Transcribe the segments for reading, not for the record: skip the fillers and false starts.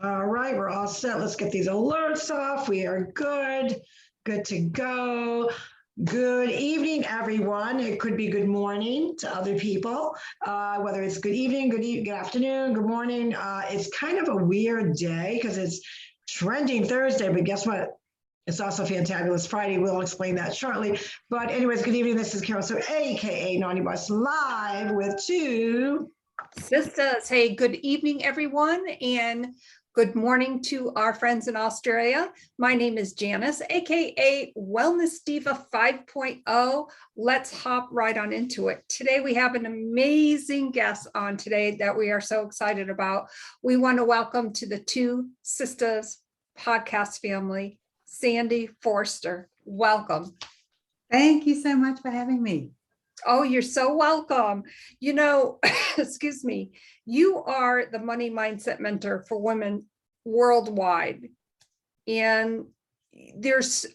All right, we're all set. Let's get these alerts off. We are good to go. Good evening, everyone. It could be good morning to other people, whether it's good evening, good afternoon, good morning. It's kind of a weird day because it's Trending Thursday, but guess what? It's also Fantabulous Friday. We'll explain that shortly. But anyways, good evening. This is Carol, so AKA Naughty Boss, live with two Sisters. Hey, good evening, everyone, and good morning to our friends in Australia. My name is Janice, aka Wellness Diva 5.0. Let's hop right on into it. Today we have an amazing guest on today that we are so excited about. We want to welcome to the Two Sisters podcast family, Sandy Forster. Welcome. Thank you so much for having me. Oh, you're so welcome. You know, excuse me, you are the money mindset mentor for women worldwide. And there's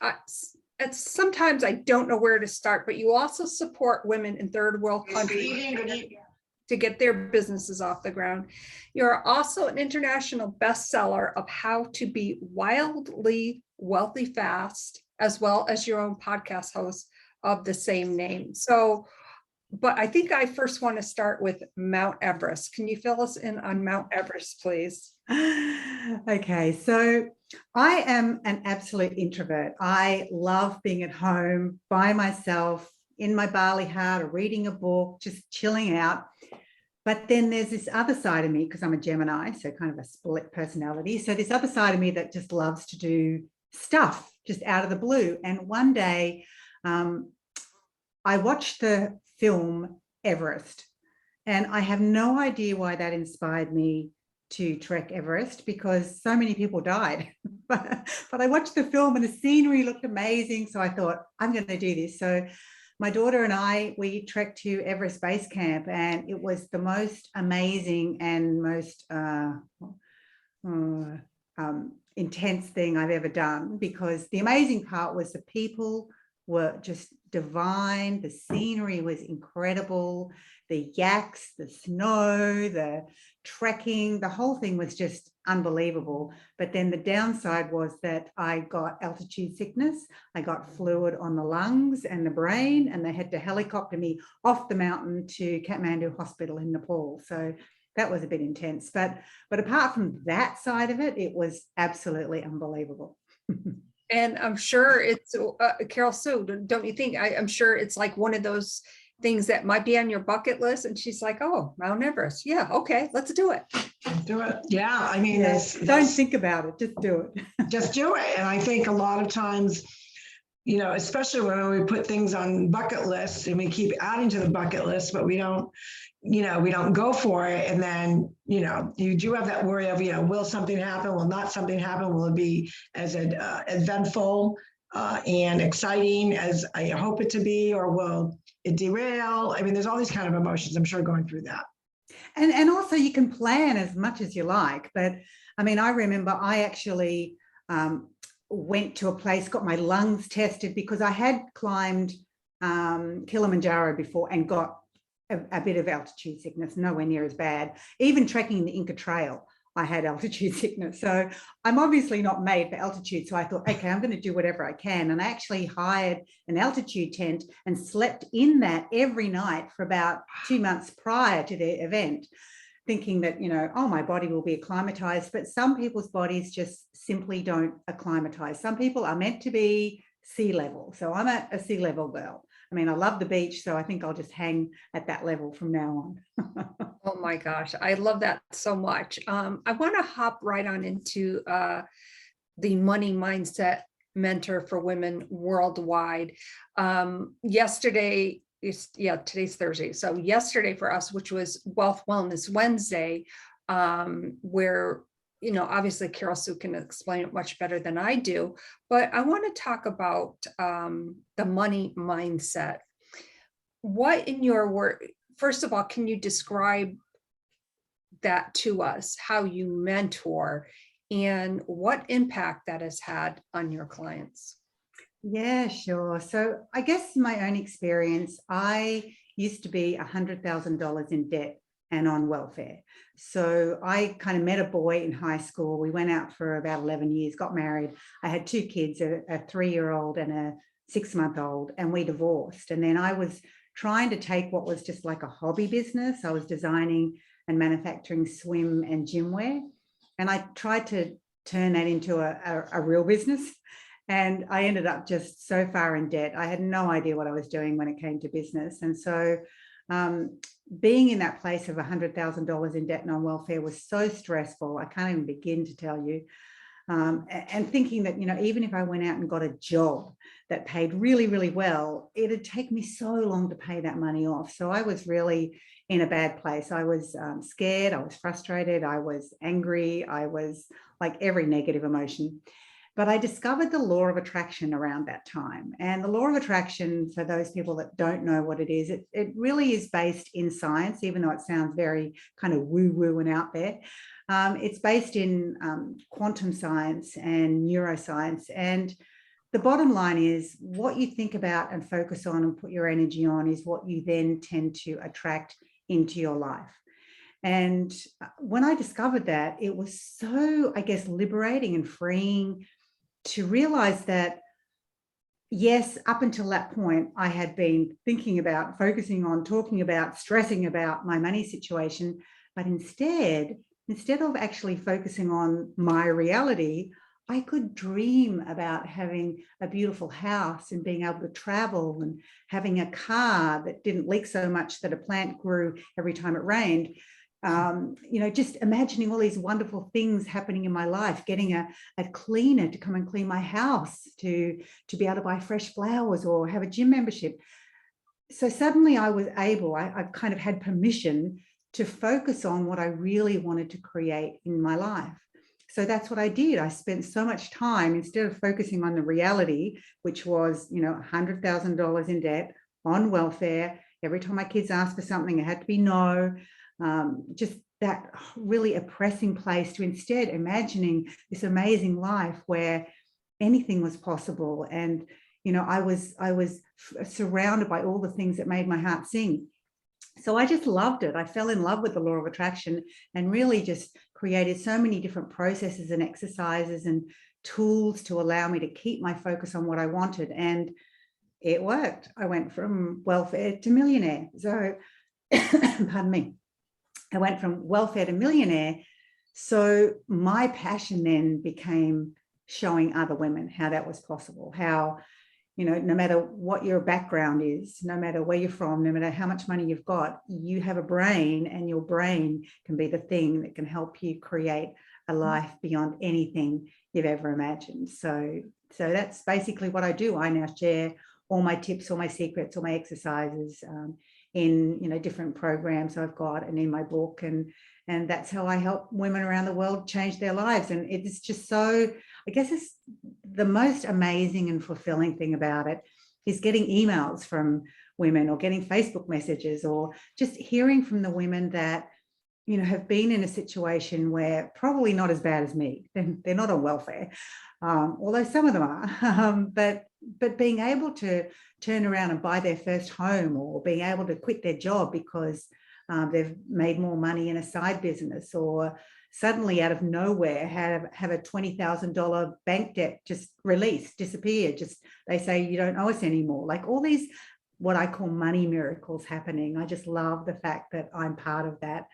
sometimes I don't know where to start, but you also support women in third world countries to get their businesses off the ground. You're also an international bestseller of how to be wildly wealthy fast, as well as your own podcast host of the same name. So, but I think I first want to start with Mount Everest. Can you fill us in on Mount Everest, please? Okay, so I am an absolute introvert. I love being at home by myself in my Bali hut or reading a book, just chilling out. But then there's this other side of me, because I'm a Gemini, so kind of a split personality. So this other side of me that just loves to do stuff just out of the blue. And one day I watched the film Everest, and I have no idea why that inspired me to trek Everest, because so many people died. but I watched the film and the scenery looked amazing, so I thought, I'm going to do this. So my daughter and I, we trekked to Everest Base Camp, and it was the most amazing and most intense thing I've ever done, because the amazing part was the people were just divine. The scenery was incredible. The yaks, the snow, the trekking, the whole thing was just unbelievable. But then the downside was that I got altitude sickness. I got fluid on the lungs and the brain, and they had to helicopter me off the mountain to Kathmandu Hospital in Nepal. So that was a bit intense. But apart from that side of it, it was absolutely unbelievable. And I'm sure it's, Carol Sue, don't you think? I'm sure it's like one of those things that might be on your bucket list. And she's like, oh, Mount Everest. Yeah, okay, let's do it. do it. Yeah, I mean, don't think about it, just do it. Just do it. And I think a lot of times, you know, especially when we put things on bucket lists and we keep adding to the bucket list, but we don't go for it. And then, you know, you do have that worry of, you know, will something happen? Will not something happen? Will it be as eventful and exciting as I hope it to be, or will it derail? I mean, there's all these kind of emotions, I'm sure, going through that. And also you can plan as much as you like. But I mean, I remember I actually went to a place, got my lungs tested, because I had climbed Kilimanjaro before and got a bit of altitude sickness, nowhere near as bad. Even trekking the Inca Trail, I had altitude sickness. So I'm obviously not made for altitude. So I thought, okay, I'm going to do whatever I can. And I actually hired an altitude tent and slept in that every night for about 2 months prior to the event, thinking that, you know, oh, my body will be acclimatized. But some people's bodies just simply don't acclimatize. Some people are meant to be sea level. So I'm a sea level girl. I mean, I love the beach, so I think I'll just hang at that level from now on. Oh my gosh, I love that so much. I want to hop right on into the money mindset mentor for women worldwide. Yesterday, today's Thursday. So yesterday for us, which was Wealth Wellness Wednesday, where, you know, obviously Carol Sue can explain it much better than I do, but I want to talk about the money mindset. What in your work, first of all, can you describe that to us, how you mentor and what impact that has had on your clients? Yeah, sure. So I guess my own experience, I used to be $100,000 in debt and on welfare. So I kind of met a boy in high school. We went out for about 11 years, got married. I had 2 kids, a 3-year-old and a 6-month-old, and we divorced. And then I was trying to take what was just like a hobby business. I was designing and manufacturing swim and gym wear. And I tried to turn that into a real business. And I ended up just so far in debt. I had no idea what I was doing when it came to business. And so being in that place of $100,000 in debt and on welfare was so stressful. I can't even begin to tell you. And thinking that, you know, even if I went out and got a job that paid really, really well, it'd take me so long to pay that money off. So I was really in a bad place. I was scared, I was frustrated, I was angry, I was like every negative emotion. But I discovered the law of attraction around that time. And the law of attraction, for those people that don't know what it is, it really is based in science, even though it sounds very kind of woo-woo and out there. It's based in quantum science and neuroscience. And the bottom line is what you think about and focus on and put your energy on is what you then tend to attract into your life. And when I discovered that, it was so, I guess, liberating and freeing to realize that, yes, up until that point, I had been thinking about, focusing on, talking about, stressing about my money situation. But instead of actually focusing on my reality, I could dream about having a beautiful house and being able to travel and having a car that didn't leak so much that a plant grew every time it rained. You know, just imagining all these wonderful things happening in my life, getting a cleaner to come and clean my house, to be able to buy fresh flowers or have a gym membership. So suddenly I was able, I kind of had permission to focus on what I really wanted to create in my life. So that's what I did. I spent so much time, instead of focusing on the reality, which was, you know, $100,000 in debt, on welfare. Every time my kids asked for something, it had to be no. Just that really oppressing place, to instead imagining this amazing life where anything was possible. And, you know, I was surrounded by all the things that made my heart sing. So I just loved it. I fell in love with the law of attraction and really just created so many different processes and exercises and tools to allow me to keep my focus on what I wanted. And it worked. I went from welfare to millionaire. So, pardon me. I went from welfare to millionaire. So my passion then became showing other women how that was possible, how, you know, no matter what your background is, no matter where you're from, no matter how much money you've got, you have a brain, and your brain can be the thing that can help you create a life beyond anything you've ever imagined. So that's basically what I do. I now share all my tips, all my secrets, all my exercises in, you know, different programs I've got and in my book. And that's how I help women around the world change their lives. And it's just so, I guess it's the most amazing and fulfilling thing about it is getting emails from women or getting Facebook messages or just hearing from the women that, you know, have been in a situation where probably not as bad as me. They're not on welfare, although some of them are, but being able to turn around and buy their first home, or being able to quit their job because they've made more money in a side business, or suddenly out of nowhere have a $20,000 bank debt just released, disappear. Just they say, you don't owe us anymore. Like all these, what I call money miracles happening. I just love the fact that I'm part of that,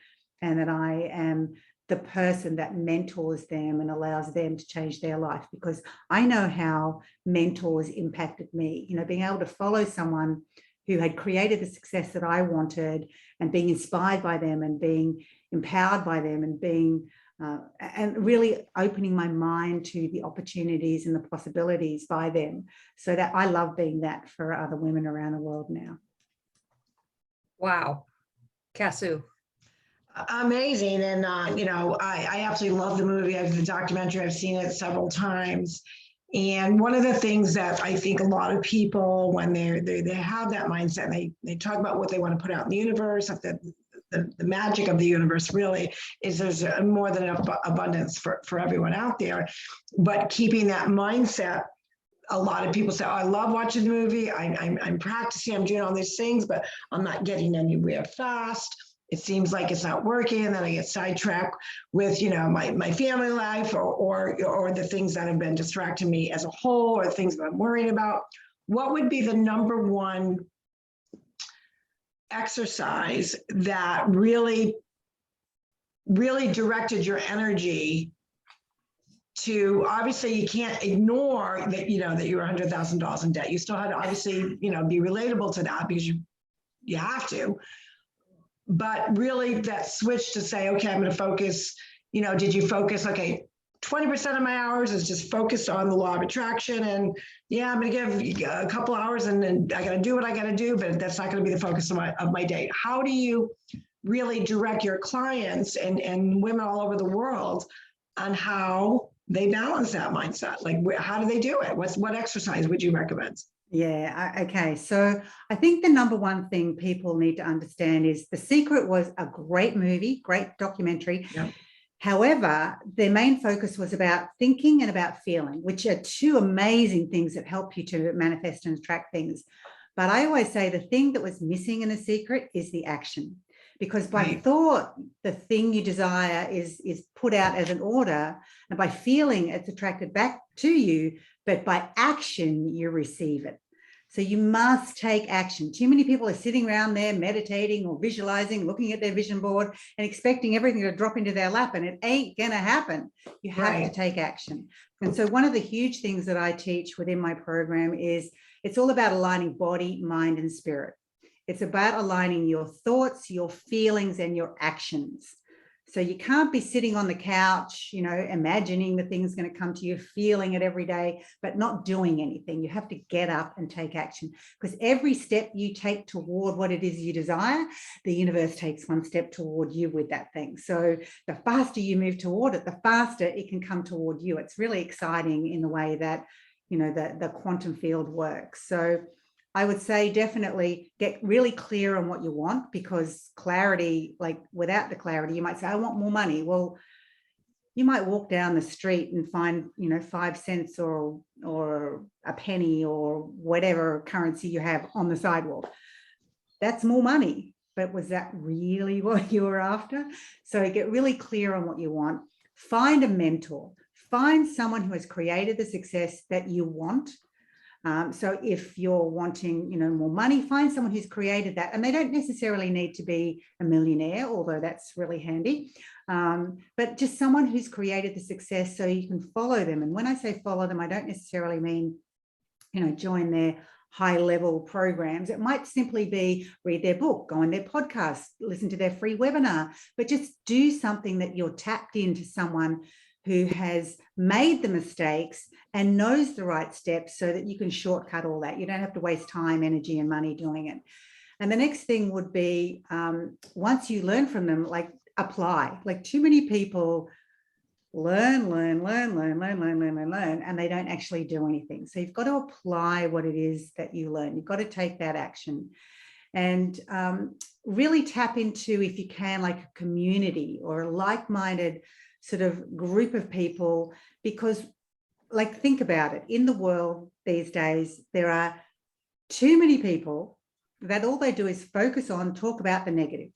and that I am the person that mentors them and allows them to change their life, because I know how mentors impacted me. You know, being able to follow someone who had created the success that I wanted and being inspired by them and being empowered by them and being and really opening my mind to the opportunities and the possibilities by them. So that I love being that for other women around the world now. Wow. Kasu. Amazing. And, you know, I absolutely love the movie. The documentary, I've seen it several times. And one of the things that I think a lot of people, when they have that mindset, they talk about what they want to put out in the universe, the magic of the universe really is there's more than enough abundance for everyone out there. But keeping that mindset, a lot of people say, oh, I love watching the movie. I'm practicing, I'm doing all these things, but I'm not getting anywhere fast. it seems like it's not working, and then I get sidetracked with, my family life or the things that have been distracting me as a whole, or things that I'm worrying about. What would be the number one exercise that really directed your energy to, obviously you can't ignore that, that you were $100,000 in debt. You still had to obviously, be relatable to that, because you have to, but really that switch to say, okay, I'm going to focus, did you focus, okay, 20% of my hours is just focused on the law of attraction, and yeah, I'm going to give a couple hours and I got to do what I got to do, but that's not going to be the focus of my day. How do you really direct your clients and women all over the world on how they balance that mindset? Like, how do they do it? What exercise would you recommend? Yeah, okay. So I think the number one thing people need to understand is The Secret was a great movie, great documentary. Yeah. However, their main focus was about thinking and about feeling, which are two amazing things that help you to manifest and attract things. But I always say the thing that was missing in The Secret is the action. Because by thought, the thing you desire is put out as an order, and by feeling, it's attracted back to you, but by action, you receive it. So you must take action. Too many people are sitting around there meditating or visualizing, looking at their vision board and expecting everything to drop into their lap, and it ain't going to happen. You have to take action. And so one of the huge things that I teach within my program is it's all about aligning body, mind, and spirit. It's about aligning your thoughts, your feelings, and your actions. So you can't be sitting on the couch, imagining the thing's going to come to you, feeling it every day, but not doing anything. You have to get up and take action, because every step you take toward what it is you desire, the universe takes one step toward you with that thing. So the faster you move toward it, the faster it can come toward you. It's really exciting in the way that, the quantum field works. So I would say definitely get really clear on what you want, because clarity, like without the clarity, you might say, I want more money. Well, you might walk down the street and find, 5 cents or a penny or whatever currency you have on the sidewalk. That's more money. But was that really what you were after? So get really clear on what you want. Find a mentor. Find someone who has created the success that you want. So if you're wanting, more money, find someone who's created that. And they don't necessarily need to be a millionaire, although that's really handy. But just someone who's created the success so you can follow them. And when I say follow them, I don't necessarily mean, join their high-level programs. It might simply be read their book, go on their podcast, listen to their free webinar, but just do something that you're tapped into someone who has made the mistakes and knows the right steps, so that you can shortcut all that. You don't have to waste time, energy, and money doing it. And the next thing would be, once you learn from them, like apply. Like too many people learn, and they don't actually do anything. So you've got to apply what it is that you learn. You've got to take that action. And really tap into, if you can, like a community or a like-minded sort of group of people, because like, think about it, in the world these days, there are too many people that all they do is focus on, talk about the negative.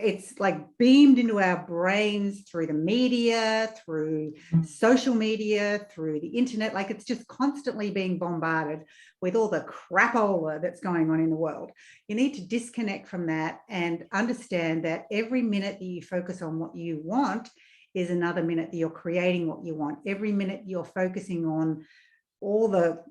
It's like beamed into our brains through the media, through social media, through the internet. Like, it's just constantly being bombarded with all the crapola that's going on in the world. You need to disconnect from that and understand that every minute that you focus on what you want is another minute that you're creating what you want. Every minute you're focusing on all the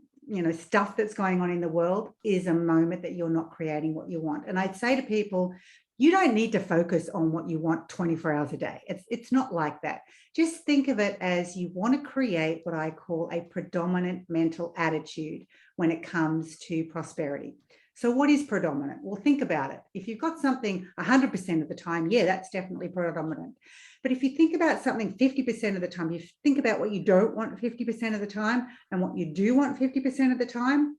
stuff that's going on in the world is a moment that you're not creating what you want. And I'd say to people, you don't need to focus on what you want 24 hours a day. It's not like that. Just think of it as you want to create what I call a predominant mental attitude when it comes to prosperity. So what is predominant? Well, think about it. If you've got something 100% of the time, yeah, that's definitely predominant. But if you think about something 50% of the time, you think about what you don't want 50% of the time and what you do want 50% of the time,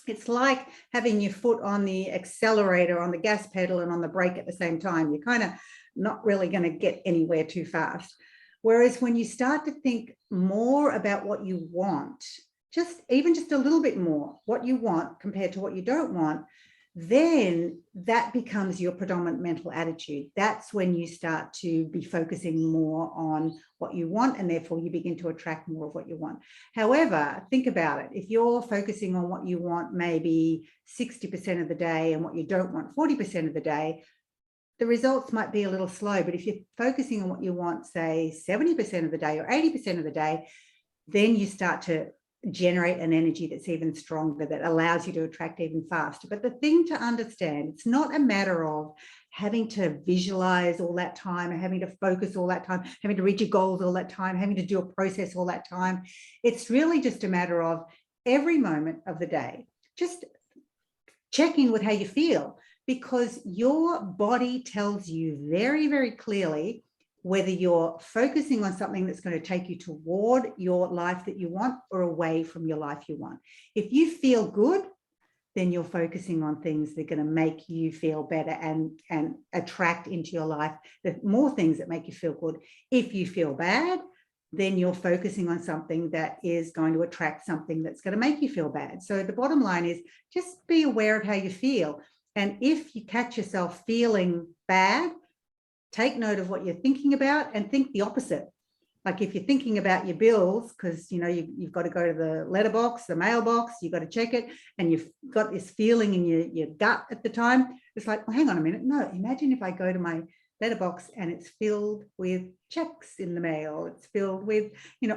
it's like having your foot on the accelerator, on the gas pedal, and on the brake at the same time. You're kind of not really going to get anywhere too fast. Whereas when you start to think more about what you want, even just a little bit more, what you want compared to what you don't want, then that becomes your predominant mental attitude. That's when you start to be focusing more on what you want, and therefore you begin to attract more of what you want. However, think about it. If you're focusing on what you want maybe 60% of the day and what you don't want 40% of the day, the results might be a little slow. But if you're focusing on what you want, say 70% of the day or 80% of the day, then you start to generate an energy that's even stronger, that allows you to attract even faster. But the thing to understand, it's not a matter of having to visualize all that time and having to focus all that time, having to reach your goals all that time, having to do a process all that time. It's really just a matter of every moment of the day, just checking with how you feel, because your body tells you very, very clearly whether you're focusing on something that's going to take you toward your life that you want or away from your life you want. If you feel good, then you're focusing on things that are going to make you feel better and attract into your life more things that make you feel good. If you feel bad, then you're focusing on something that is going to attract something that's going to make you feel bad. So the bottom line is just be aware of how you feel. And if you catch yourself feeling bad, take note of what you're thinking about and think the opposite. Like if you're thinking about your bills, because you've got to go to the letterbox, the mailbox, you've got to check it, and you've got this feeling in your gut at the time, it's like, well, hang on a minute. No, imagine if I go to my letterbox and it's filled with checks in the mail. It's filled with,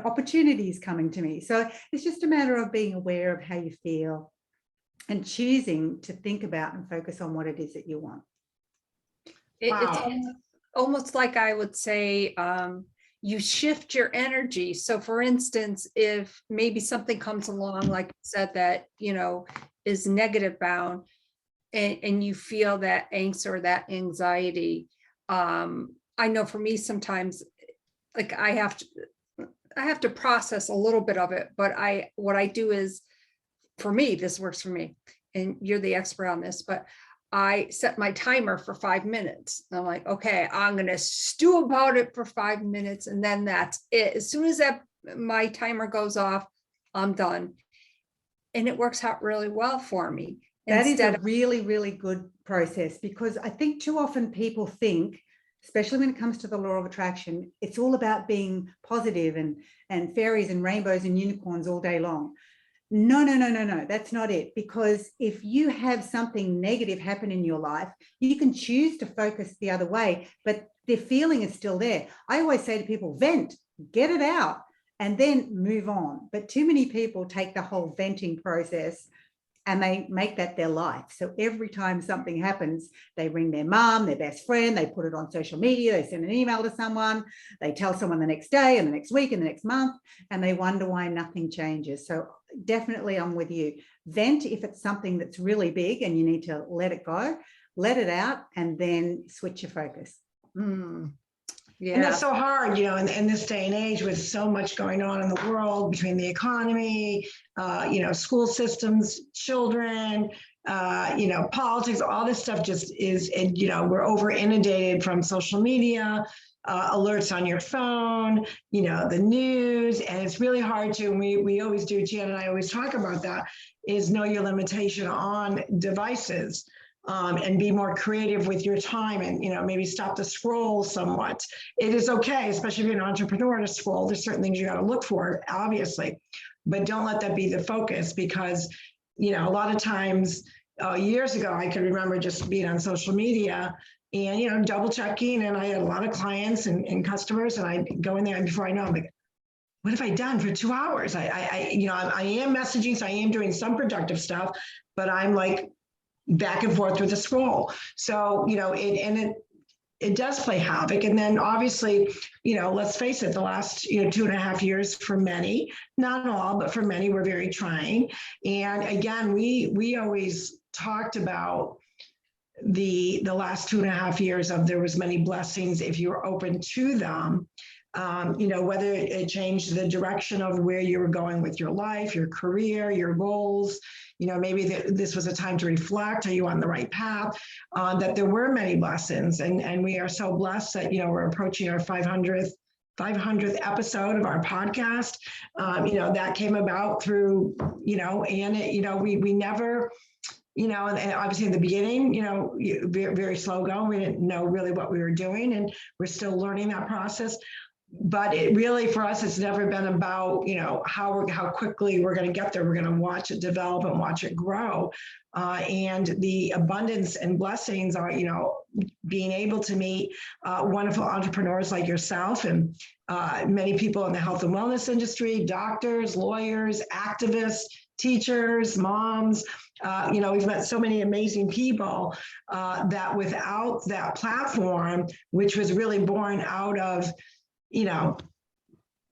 opportunities coming to me. So it's just a matter of being aware of how you feel and choosing to think about and focus on what it is that you want. It's almost like I would say, you shift your energy. So for instance, if maybe something comes along, like you said, that, is negative bound, and you feel that angst or that anxiety, I know for me, sometimes like I have to process a little bit of it, but what I do is, for me, this works for me, and you're the expert on this, but I set my timer for 5 minutes. I'm like, okay, I'm going to stew about it for 5 minutes. And then that's it. As soon as my timer goes off, I'm done. And it works out really well for me. That is a really, really good process, because I think too often people think, especially when it comes to the law of attraction, it's all about being positive and fairies and rainbows and unicorns all day long. No, that's not it. Because if you have something negative happen in your life, you can choose to focus the other way, but the feeling is still there. I always say to people, vent, get it out, and then move on. But too many people take the whole venting process and they make that their life. So every time something happens, they ring their mom, their best friend, they put it on social media, they send an email to someone, they tell someone the next day and the next week and the next month, and they wonder why nothing changes. So definitely I'm with you. Vent if it's something that's really big and you need to let it go, let it out, and then switch your focus. Yeah. And that's so hard, in this day and age, with so much going on in the world, between the economy, school systems, children, politics, all this stuff just is, we're over inundated from social media, alerts on your phone, the news, and it's really hard to, and we always do, Jan and I always talk about that, is know your limitation on devices. And be more creative with your time, and maybe stop the scroll somewhat. It is okay, especially if you're an entrepreneur, to scroll. There's certain things you got to look for, obviously, but don't let that be the focus, because a lot of times years ago, I can remember just being on social media and double checking, and I had a lot of clients and customers, and I go in there, and before I know, I'm like, what have I done for 2 hours? I am messaging, so I am doing some productive stuff, but I'm like back and forth with the scroll. So, it does play havoc. And then obviously, let's face it, the last, 2.5 years for many, not all, but for many, were very trying. And again, we always talked about the last 2.5 years of, there was many blessings if you were open to them. Whether it changed the direction of where you were going with your life, your career, your goals, maybe this was a time to reflect, are you on the right path? That there were many blessings, and we are so blessed that, we're approaching our 500th episode of our podcast. That came about through, and we never, and obviously in the beginning, very, very slow going. We didn't know really what we were doing, and we're still learning that process. But it really, for us, it's never been about, how quickly we're going to get there. We're going to watch it develop and watch it grow. And the abundance and blessings are, being able to meet wonderful entrepreneurs like yourself and many people in the health and wellness industry, doctors, lawyers, activists, teachers, moms. We've met so many amazing people that without that platform, which was really born out of,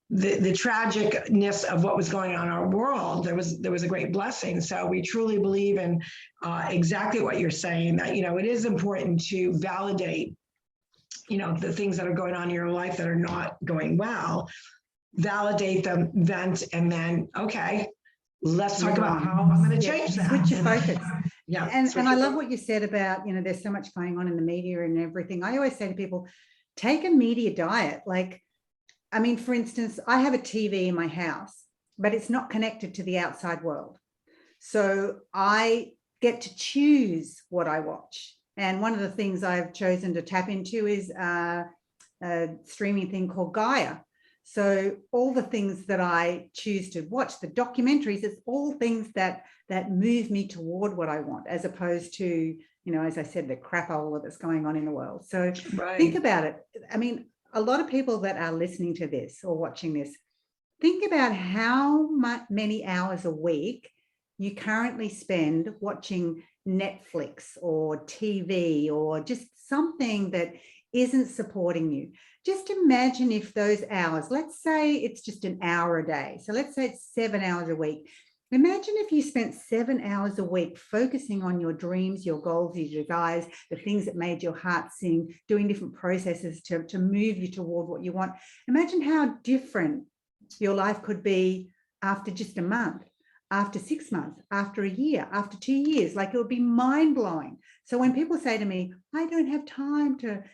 the tragicness of what was going on in our world, there was a great blessing. So we truly believe in exactly what you're saying, that, it is important to validate, the things that are going on in your life that are not going well, validate them, vent, and then, okay, let's talk about how I'm going to change that. Switch your focus. Yeah. And I love what you said about, there's so much going on in the media and everything. I always say to people, take a media diet. For instance, I have a TV in my house, but it's not connected to the outside world. So I get to choose what I watch. And one of the things I've chosen to tap into is a streaming thing called Gaia. So all the things that I choose to watch, the documentaries, it's all things that move me toward what I want, as opposed to, as I said, the crapola that's going on in the world. So Think about it. A lot of people that are listening to this or watching this, think about how many hours a week you currently spend watching Netflix or TV or just something that isn't supporting you. Just imagine if those hours, let's say it's just an hour a day. So let's say it's 7 hours a week. Imagine if you spent 7 hours a week focusing on your dreams, your goals, your desires, the things that made your heart sing, doing different processes to move you toward what you want. Imagine how different your life could be after just a month, after 6 months, after a year, after 2 years. It would be mind-blowing. So when people say to me, I don't have time to,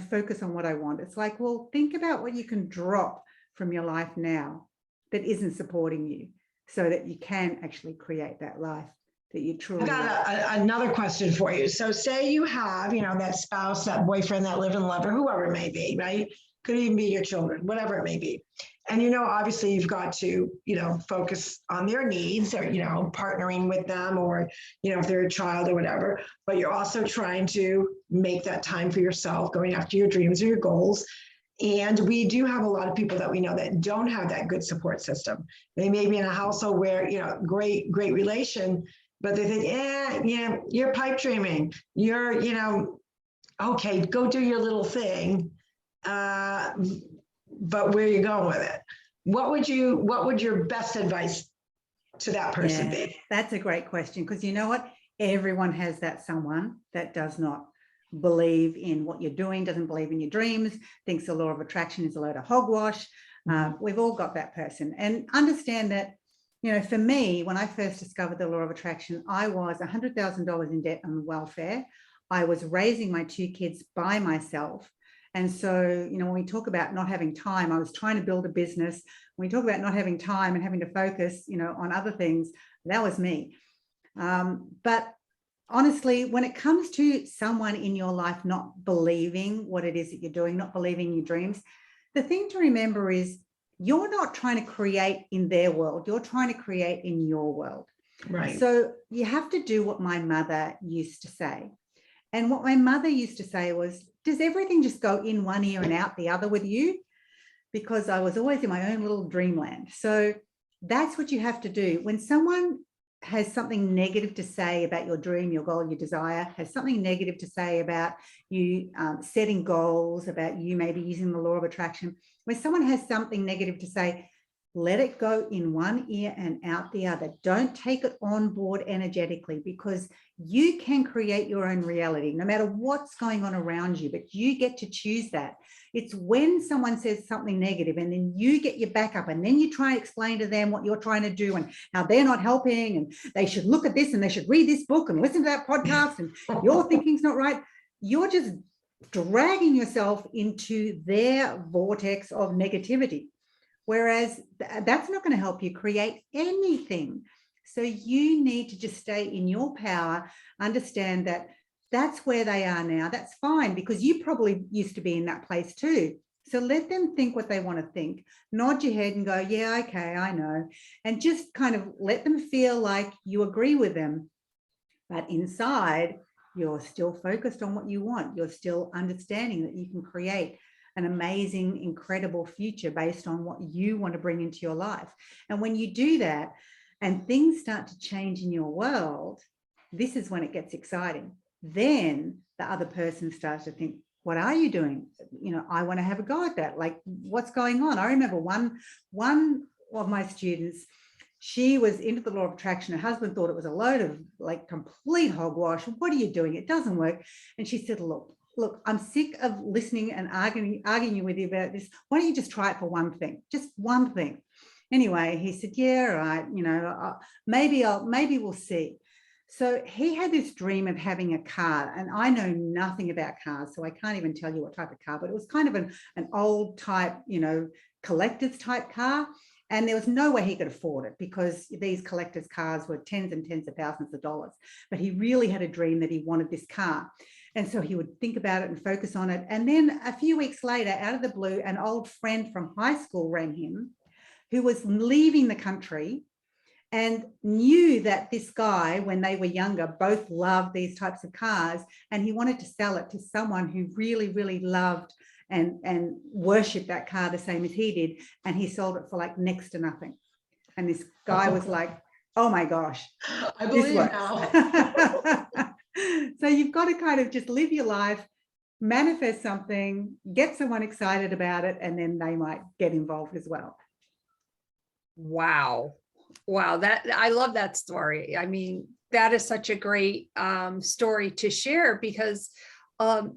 focus on what I want, it's like, well, think about what you can drop from your life now that isn't supporting you, so that you can actually create that life that you truly want. I've got another question for you. So say you have, that spouse, that boyfriend, that live-in lover, whoever it may be, right? Could even be your children, whatever it may be. And, obviously you've got to, focus on their needs or, partnering with them or, if they're a child or whatever, but you're also trying to make that time for yourself, going after your dreams or your goals. And we do have a lot of people that we know that don't have that good support system. They may be in a household where, great relation, but they think, you're pipe dreaming. You're, okay, go do your little thing. But where are you going with it? What would your best advice to that person be? That's a great question, because you know what? Everyone has that someone that does not believe in what you're doing, doesn't believe in your dreams, thinks the law of attraction is a load of hogwash. We've all got that person. And understand that, for me, when I first discovered the law of attraction, I was $100,000 in debt on welfare. I was raising my 2 kids by myself. And so, when we talk about not having time, I was trying to build a business. When we talk about not having time and having to focus, on other things, that was me. But honestly, when it comes to someone in your life not believing what it is that you're doing, not believing your dreams, the thing to remember is you're not trying to create in their world. You're trying to create in your world. Right. So you have to do what my mother used to say. And what my mother used to say was, does everything just go in one ear and out the other with you? Because I was always in my own little dreamland. So that's what you have to do. When someone has something negative to say about your dream, your goal, your desire, has something negative to say about you setting goals, about you maybe using the law of attraction, when someone has something negative to say, let it go in one ear and out the other. Don't take it on board energetically, because you can create your own reality no matter what's going on around you, but you get to choose that. It's when someone says something negative and then you get your back up and then you try and explain to them what you're trying to do and how they're not helping and they should look at this and they should read this book and listen to that podcast and your thinking's not right. You're just dragging yourself into their vortex of negativity. Whereas that's not going to help you create anything. So you need to just stay in your power, understand that that's where they are now. That's fine, because you probably used to be in that place too. So let them think what they want to think. Nod your head and go, yeah, okay, I know. And just kind of let them feel like you agree with them. But inside, you're still focused on what you want. You're still understanding that you can create an amazing, incredible future based on what you want to bring into your life. And when you do that and things start to change in your world, this is when it gets exciting. Then the other person starts to think, what are you doing? You know, I want to have a go at that. Like, what's going on? I remember one of my students, she was into the law of attraction. Her husband thought it was a load of like complete hogwash. What are you doing? It doesn't work. And she said, look, I'm sick of listening and arguing with you about this. Why don't you just try it for one thing? Just one thing. Anyway, he said, yeah, right. You know, maybe we'll see. So he had this dream of having a car, and I know nothing about cars, so I can't even tell you what type of car, but it was kind of an old type, you know, collector's type car. And there was no way he could afford it, because these collector's cars were tens and tens of thousands of dollars. But he really had a dream that he wanted this car. And so he would think about it and focus on it. And then a few weeks later, out of the blue, an old friend from high school rang him, who was leaving the country, and knew that this guy, when they were younger, both loved these types of cars, and he wanted to sell it to someone who really, really loved and worshipped that car the same as he did. And he sold it for like next to nothing. And this guy was like, oh my gosh, I believe now. So you've got to kind of just live your life, manifest something, get someone excited about it, and then they might get involved as well. Wow. That I love that story. I mean, that is such a great story to share, because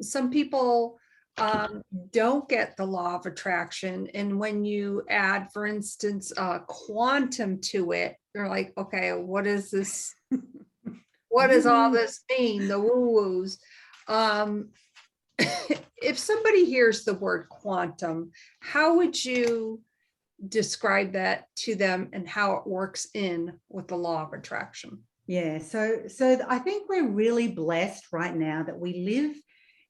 some people don't get the law of attraction. And when you add, for instance, quantum to it, they're like, okay, what is this? What does all this mean? The woo-woos. If somebody hears the word quantum, how would you describe that to them and how it works in with the law of attraction? Yeah, so I think we're really blessed right now that we live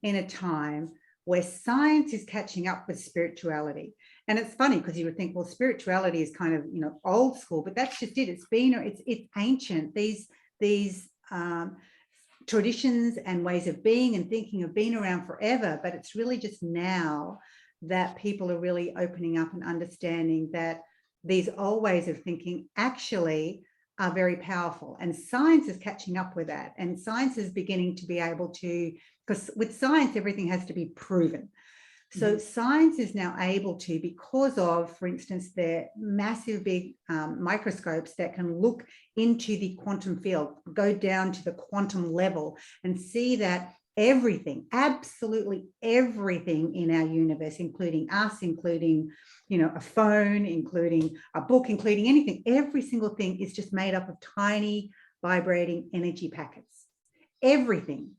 in a time where science is catching up with spirituality. And it's funny, because you would think, well, spirituality is kind of, you know, old school, but that's just it. It's ancient. These traditions and ways of being and thinking have been around forever, but it's really just now that people are really opening up and understanding that these old ways of thinking actually are very powerful. And science is catching up with that. And science is beginning to be able to, because with science, everything has to be proven. So science is now able to, because of, for instance, their massive big microscopes that can look into the quantum field, go down to the quantum level and see that everything, absolutely everything in our universe, including us, including, you know, a phone, including a book, including anything, every single thing is just made up of tiny vibrating energy packets, everything.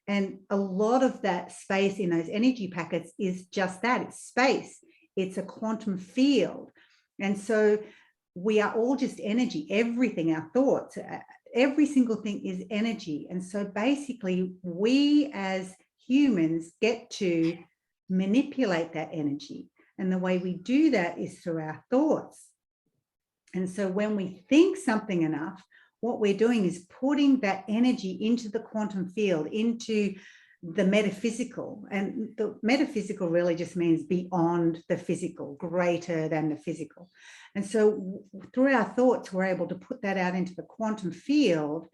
And a lot of that space in those energy packets is just that, it's space, it's a quantum field. And so we are all just energy, everything, our thoughts, every single thing is energy. And so basically we as humans get to manipulate that energy. And the way we do that is through our thoughts. And so when we think something enough, what we're doing is putting that energy into the quantum field, into the metaphysical. And the metaphysical really just means beyond the physical, greater than the physical. And so through our thoughts, we're able to put that out into the quantum field.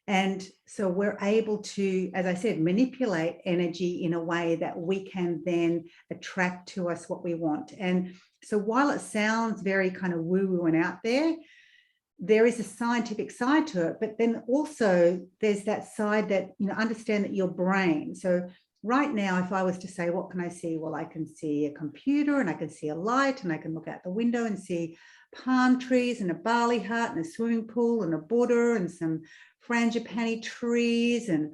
And so we're able to, as I said, manipulate energy in a way that we can then attract to us what we want. And so while it sounds very kind of woo-woo and out there is a scientific side to it, but then also there's that side that, you know, understand that your brain. So right now, if I was to say, what can I see? Well, I can see a computer and I can see a light and I can look out the window and see palm trees and a barley hut and a swimming pool and a Buddha and some frangipani trees and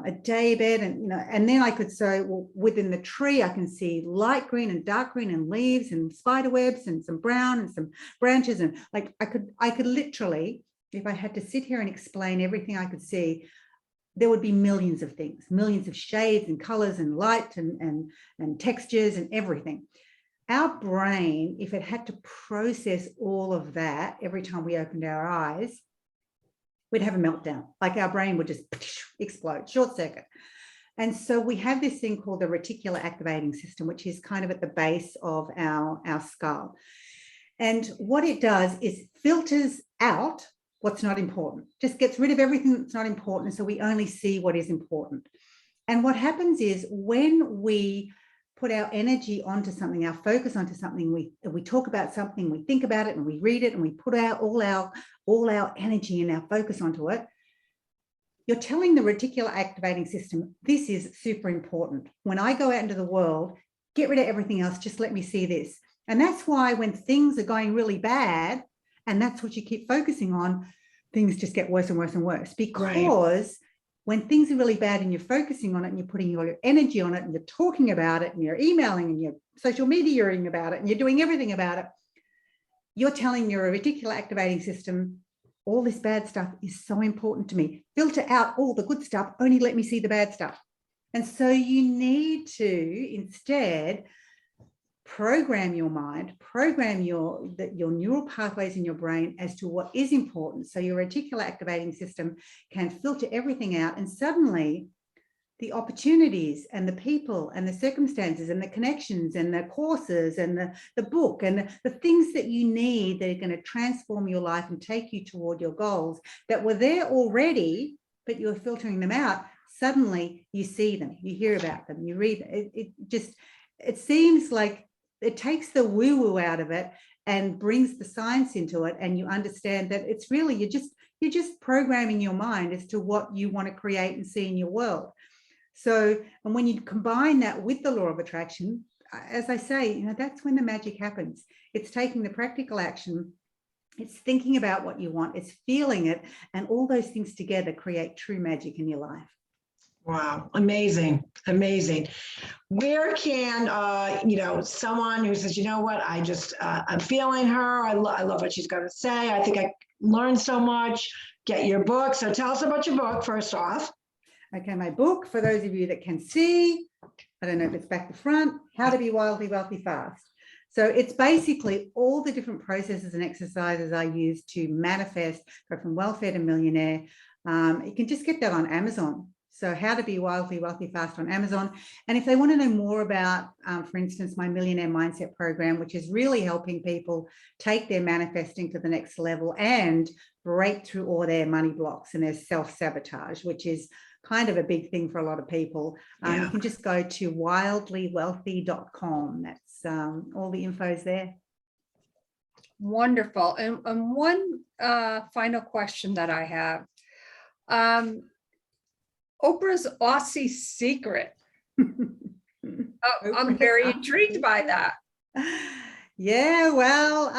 a daybed, and you know, and then I could say, well, within the tree I can see light green and dark green and leaves and spider webs and some brown and some branches, and like I could literally if I had to sit here and explain everything I could see, there would be millions of things, millions of shades and colors and light and textures and everything. Our brain, if it had to process all of that every time we opened our eyes, we'd have a meltdown. Like our brain would just explode, short circuit. And so we have this thing called the reticular activating system, which is kind of at the base of our skull. And what it does is filters out what's not important, just gets rid of everything that's not important. So we only see what is important. And what happens is when we put our energy onto something, our focus onto something, we talk about something, we think about it and we read it and we put out all our energy and our focus onto it, you're telling the reticular activating system, this is super important. When I go out into the world, get rid of everything else, just let me see this. And that's why when things are going really bad, and that's what you keep focusing on, things just get worse and worse and worse. Because when things are really bad and you're focusing on it and you're putting your energy on it and you're talking about it and you're emailing and you're social mediaing about it and you're doing everything about it, you're telling your reticular activating system, all this bad stuff is so important to me. Filter out all the good stuff, only let me see the bad stuff. And so you need to instead program your mind, program your neural pathways in your brain as to what is important. So your reticular activating system can filter everything out, and suddenly the opportunities and the people and the circumstances and the connections and the courses and the book and the things that you need that are going to transform your life and take you toward your goals that were there already, but you're filtering them out. Suddenly you see them, you hear about them, you read it. It seems like it takes the woo-woo out of it and brings the science into it, and you understand that it's really you're just programming your mind as to what you want to create and see in your world. So, and when you combine that with the law of attraction, as I say, that's when the magic happens. It's taking the practical action, it's thinking about what you want, it's feeling it, and all those things together create true magic in your life. Wow, amazing, amazing. Where can, someone who says, you know what, I'm feeling her, I love what she's got to say, I think I learned so much, get your book. So tell us about your book, first off. Okay, my book, for those of you that can see, I don't know if it's back to front, How to Be Wildly Wealthy Fast. So it's basically all the different processes and exercises I use to manifest, go from welfare to millionaire. You can just get that on Amazon. So How to Be Wildly Wealthy Fast on Amazon. And if they want to know more about, for instance, my Millionaire Mindset Program, which is really helping people take their manifesting to the next level and break through all their money blocks and their self-sabotage, which is kind of a big thing for a lot of people. You can just go to wildlywealthy.com. That's all the info's there. Wonderful. And one final question that I have. Oprah's Aussie secret. I'm very intrigued by that. Yeah, well,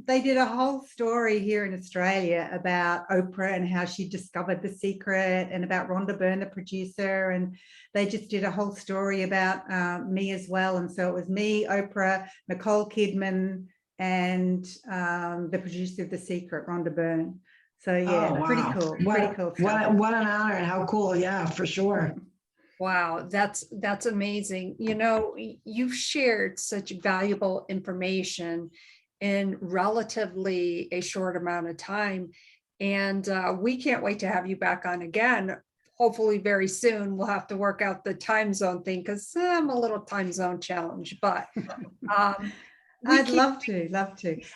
they did a whole story here in Australia about Oprah and how she discovered the secret, and about Rhonda Byrne, the producer, and they just did a whole story about me as well. And so it was me, Oprah, Nicole Kidman, and the producer of The Secret, Rhonda Byrne. So yeah, Oh, wow. Pretty cool. Pretty cool stuff. What an honor, and how cool. Yeah, for sure. Wow, that's amazing. You've shared such valuable information in relatively a short amount of time. And we can't wait to have you back on again. Hopefully very soon. We'll have to work out the time zone thing, because I'm a little time zone challenged, but I'd love to.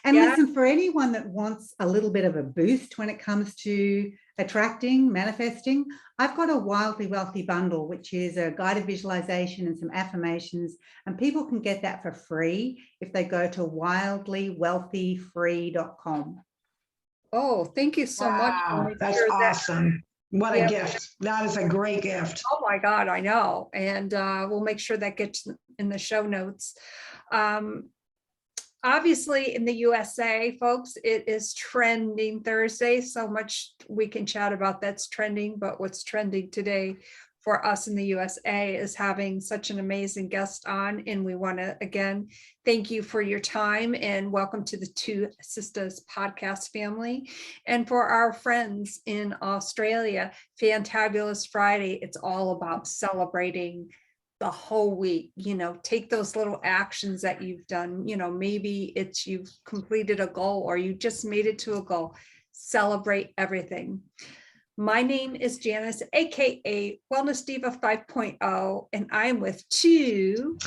And listen, for anyone that wants a little bit of a boost when it comes to attracting, manifesting, I've got a Wildly Wealthy bundle, which is a guided visualization and some affirmations, and people can get that for free if they go to wildlywealthyfree.com. Oh, thank you so much. Wow, that's awesome. What a gift. That is a great gift. Oh my God, I know. And we'll make sure that gets in the show notes. Obviously, in the USA, folks, it is Trending Thursday. So much we can chat about that's trending, but what's trending today for us in the USA is having such an amazing guest on. And we want to, again, thank you for your time and welcome to the Two Sisters podcast family. And for our friends in Australia, Fantabulous Friday, it's all about celebrating the whole week. You know, take those little actions that you've done. You know, maybe it's you've completed a goal or you just made it to a goal. Celebrate everything. My name is Janice, aka Wellness Diva 5.0, and I'm with Two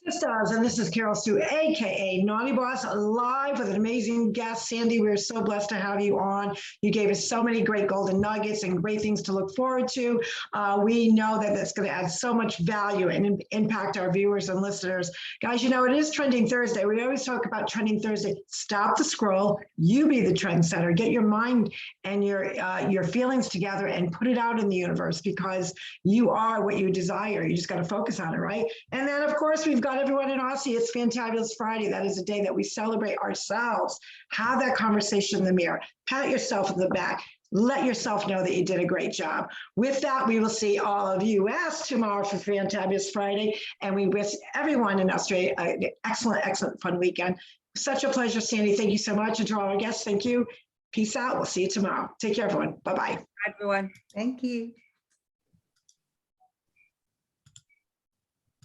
Sisters, and this is Carol Sue, aka Naughty Boss, live with an amazing guest. Sandy, we're so blessed to have you on. You gave us so many great golden nuggets and great things to look forward to. We know that that's going to add so much value and impact our viewers and listeners. Guys, you know, it is Trending Thursday. We always talk about Trending Thursday. Stop the scroll. You be the trendsetter. Get your mind and your feelings together and put it out in the universe, because you are what you desire. You just got to focus on it, right? And then, of course, we've got everyone in Aussie. It's Fantabulous Friday. That is a day that we celebrate ourselves. Have that conversation in the mirror. Pat yourself on the back. Let yourself know that you did a great job. With that, we will see all of you tomorrow for Fantabulous Friday. And we wish everyone in Australia an excellent, excellent, fun weekend. Such a pleasure, Sandy. Thank you so much. And to all our guests, thank you. Peace out. We'll see you tomorrow. Take care, everyone. Bye-bye. everyone. Thank you.